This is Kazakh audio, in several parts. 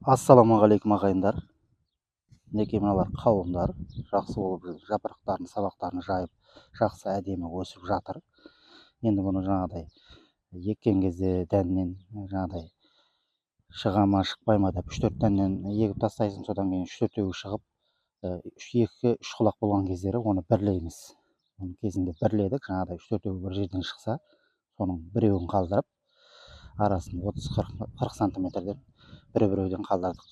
Ассалаумағалейкум ағайындар. Мінекей мыналар қауындар жақсы болып жүр. Жапырақтарын, сабақтарын жайып, жақсы әдемі өсіп жатыр. Енді бұны жаңағыдай еккен кезде дәннен жаңағыдай шыға ма шықпай ма деп 3-4 дәннен егіп тастайсың, содан кейін 3-4-еуі шығып, 2-3 құлақ болған кездері оны бірлейміз. Оның кезінде бірледік, жаңағыдай 3-4-еуі бір жерден шықса, соның біреуін қалдырып, арасын 30-40 сантиметрден біреуден қалдырдық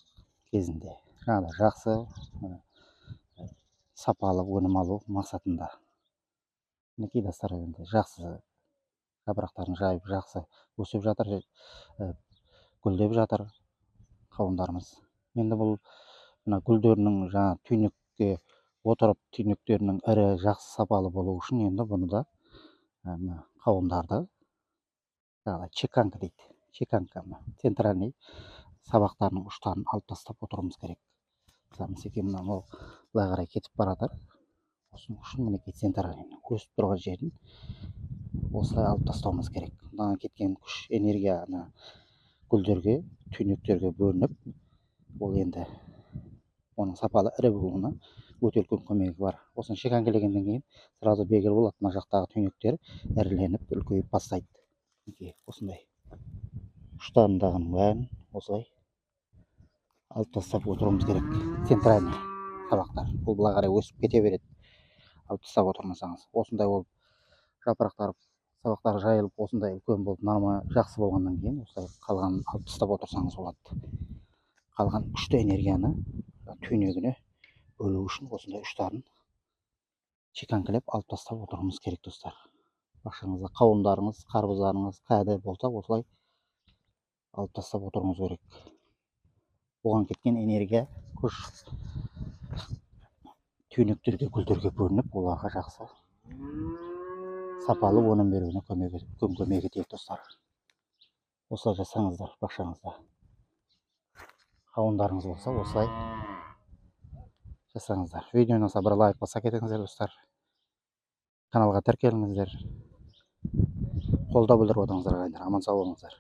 кезінде. Жаңағыдай жақсы сапалы өнім алу мақсатында. Мінекей достар, енді жақсы жапырақтарын жайып, жақсы өсіп жатыр, гүлдеп жатыр қауындарымыз. Енді бұл мына гүлдерінің жаңа түйнекке отырып, түйнектерінің ірі, жақсы сапалы болу үшін енді бұны да қауындарды жаңағыдай чеканка дейді. Чеканка центральный сабақтарының ұштарын алып тастап отыруымыз керек. Мысекей мынау былай қарай кетіп баратыр. Осының үшін мінекей центральный өсіп тұрған жерін осылай алып тастауымыз керек. Мына кеткен күш, энергия гүлдерге, түйнектерге бөлініп, ол енді оның сапалы ірі болуына өте үлкен көмегі бар. Осыны шеканкелегеннен кейін сразу белгілі болады, мына жақтағы түйнектер іріленіп, үлкейіп бастайды. Осындай ұштарындағының бәрін осылай алып тастап отыруымыз керек. Центральный сабақтар. Бұл былай қарай өсіп кете береді. Алып тастап отырмасаңыз. Осындай болып жапырақтар, сабақтар жайылып, осындай үлкен болып, нормы жақсы болғаннан кейін, осылай қалғанын алып тастап отырсаңыз болады. Қалған күшті энергияны түйнегіне бөлу үшін осындай ұштарын чеканкілеп алып тастап отыруымыз керек, достар. Бақшаңызда қауындарыңыз, қарбыздарыңыз қайда болса, осылай алып тастап отыруыңыз керек. Оған кеткен энергия, күш түйнектерге, гүлдерге бөлініп, оларға жақсы сапалы өнім беруіне көмегі тиеді, достар. Осылай жасаңыздар бақшаңызда. Қауындарыңыз болса, осылай жасаңыздар. Видео ұнаса бір лайк баса кетіңіздер, достар. Каналға тіркеліңіздер. Қолдау білдіріп отырыңыздар, ағайындар. Аман сау болыңыздар.